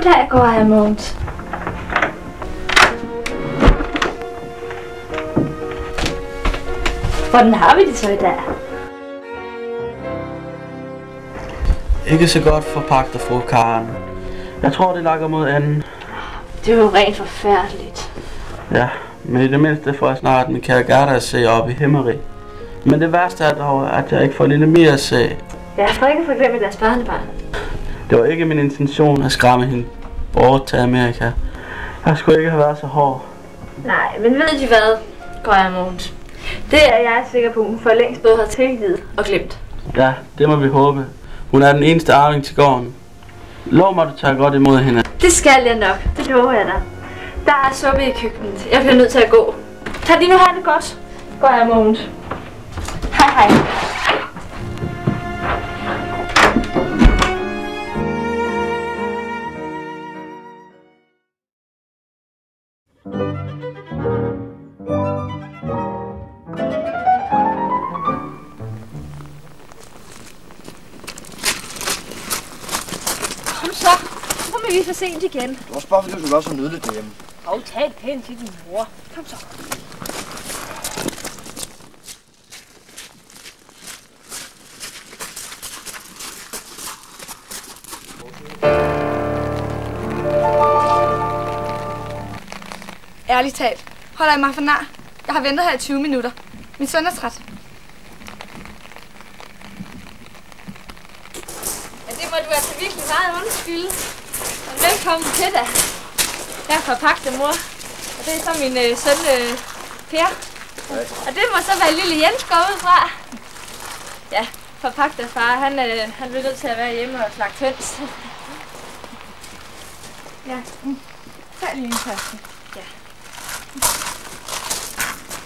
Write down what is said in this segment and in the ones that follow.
Goddag, går jeg, Mogens. Hvordan har vi det så i dag? Ikke så godt forpagter fru Karen. Jeg tror, det lakker mod anden. Det er jo rent forfærdeligt. Ja, men i det mindste får jeg snart min kære Gerda at se op i Himmerig. Men det værste er dog, at jeg ikke får lille Mia at se. Jeg får ikke forglemt deres barnebarn. Det var ikke min intention at skræmme hende bort til Amerika. Jeg skulle ikke have været så hård. Nej, men ved de hvad, går jeg, Mogens? Det er jeg sikker på, hun for længst både har tilgivet og glemt. Ja, det må vi håbe. Hun er den eneste arving til gården. Lov mig, du tager godt imod hende. Det skal jeg nok, det lover jeg dig. Der er suppe i køkkenet. Jeg bliver nødt til at gå. Kan de nu have det godt? Går jeg, Mogens. Hej hej. Kom så. Så kommer vi for sent igen. Det var også bare fordi, du skulle gøre så nydeligt derhjemme. Og tag pænt til din mor. Kom så. Ærligt talt. Holder I mig for nar? Jeg har ventet her i 20 minutter. Min søn er træt. Ja, det må du altså virkelig meget undskylde. Og velkommen til dig. Jeg er forpagtet mor. Og det er så min søn Per. Og det må så være lille Jens går ud fra. Ja, forpagtet far. Han blev nødt til at være hjemme og slagte høns. Ja. Tag lige en taske. Ja.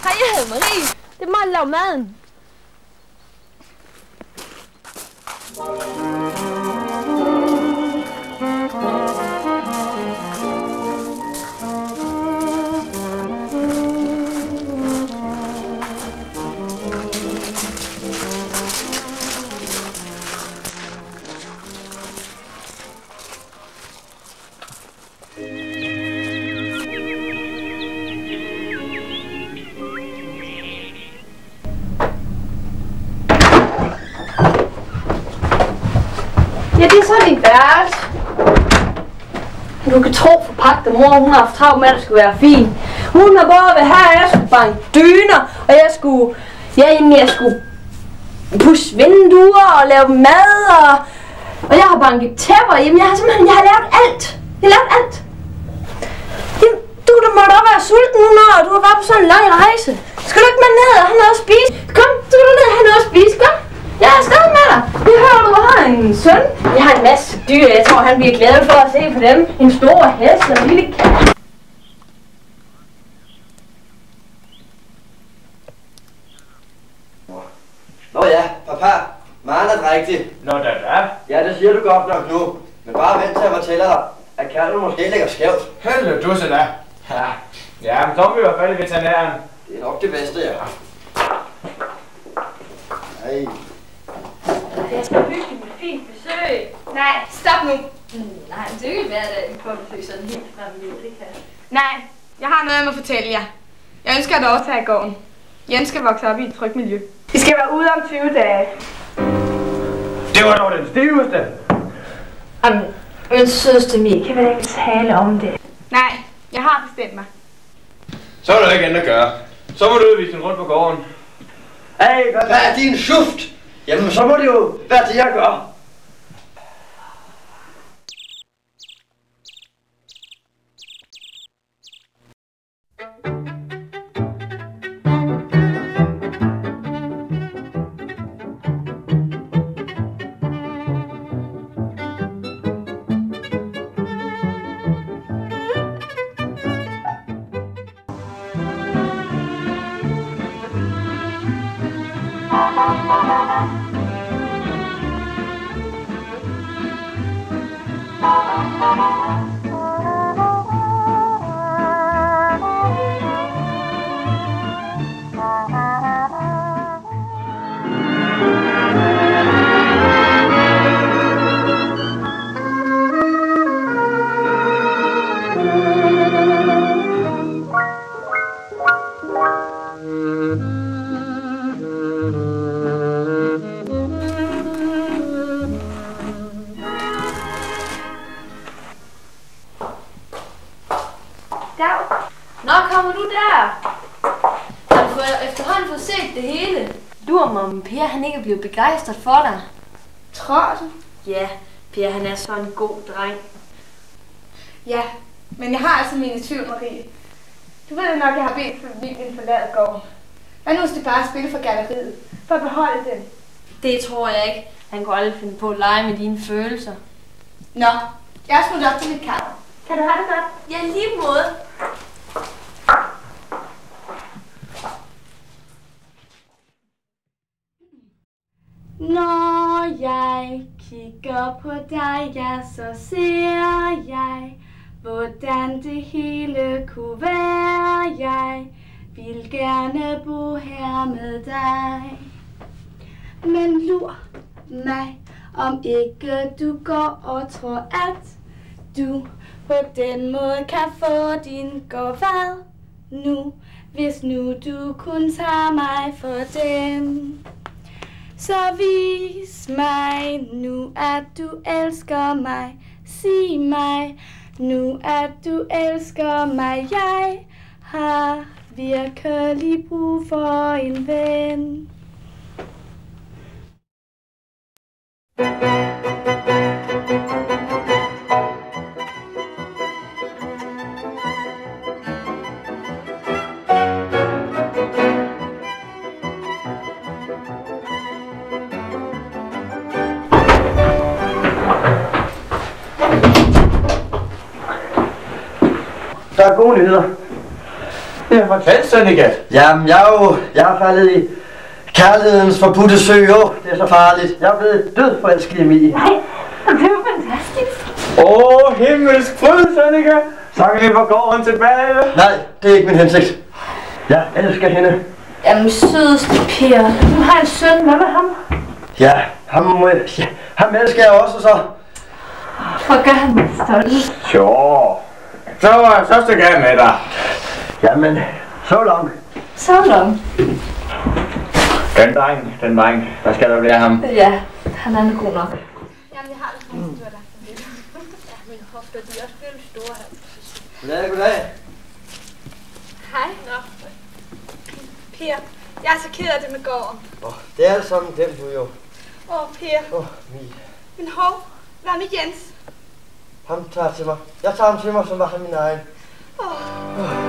Hej, jeg hedder Marie. Det må lave maden. Ja, det er så din værelse. Du kan tro forpagtet mor, hun har haft travlt med, at det skulle være fint. Hun har både været her, og jeg skulle banke dyner, og jeg skulle, jeg skulle pusse vinduer og lave mad, og jeg har banket tæpper hjemme. Jeg har lavet alt. Jeg har lavet alt. Jamen, du må da være sulten nu, når du har været på sådan en lang rejse. Skal du ikke med ned og have noget at spise? Kom, du kan ned og have noget at spise, kom. Jeg er stadig med dig. Jeg hører, du har en søn. Jeg har en masse dyr. Jeg tror, han bliver glad for at se på dem. En stor hest og en lille kat. Nå ja, papa. Meget er rigtigt. Nå da. Ja, det siger du godt nok nu. Men bare vent til jeg fortæller dig, at kalden måske ligger skævt. Helvede du så da. Ja, men så må vi i hvert fald i veterinæren. Det er nok det bedste, ja. Nej. Jeg skal hygge med fint besøg. Nej, stop nu. Nej, det er jo ikke hver dag, vi får besøg sådan helt fremme. Det kan. Nej, jeg har noget, jeg må fortælle jer. Jeg ønsker at overtage gården. Jens skal vokse op i et trygt miljø. Vi skal være ude om 20 dage. Det var dog den stiveste. Men søster Mie, kan vi ikke tale om det? Nej, jeg har bestemt mig. Så er der ikke andet at gøre. Så må du udvise den rundt på gården. Hey, papa, din schuft! Jamen, så må det jo være det, jeg gør. Nå, kommer du der? Har du efterhånden fået set det hele? Du om Per han ikke er blevet begejstret for dig. Tror du? Ja, Per han er så en god dreng. Ja, men jeg har altså mine tvivl, Marie. Du ved nok, jeg har bedt familien forlade gården. Hvad nu, hvis det bare spille for galleriet? For at beholde den? Det tror jeg ikke. Han kunne aldrig finde på at lege med dine følelser. Nå, jeg er smuttet op til mit kammer. Kan du have det godt? Ja, lige måde. Når jeg kigger på dig, ja, så ser jeg, hvordan det hele kunne være. Jeg vil gerne bo her med dig. Men lur mig, om ikke du går og tror, at du på den måde kan få din gård. Hvad nu, hvis nu du kun tager mig for den? Så vis mig nu, at du elsker mig. Sig mig nu, at du elsker mig. Jeg har virkelig brug for en ven. Der er gode nyheder. Ja, fortæl, Sønneke. Jamen, jeg er faldet i kærlighedens forbudte sø. Det er så farligt. Jeg er blevet død forelsket i Emilie. Nej, det er jo fantastisk. Himmelsk fryd, Sønneke. Så kan vi få gården tilbage. Nej, det er ikke min hensigt. Jeg elsker hende. Jamen, sødeste Per. Du har en søn. Hvad med ham? Ja, ham elsker jeg også, så. Hvor gør han mig stolt? Jo. Så skal jeg med dig. Jamen, så langt. Så langt. Den dreng. Hvad skal der blive af ham? Ja, han er god nok. Jamen, jeg har det faktisk, du har lagt den lidt. Ja, mine hofter, de er også virkelig store her. Goddag. Hej. Nå. Per, jeg er så ked af det med gården. Det er alt sammen dem, du jo. Per. Mie. Men hov, hvad med Jens? Ham tager til mig. Jeg tager ham til mig, som var han min egen. Åh.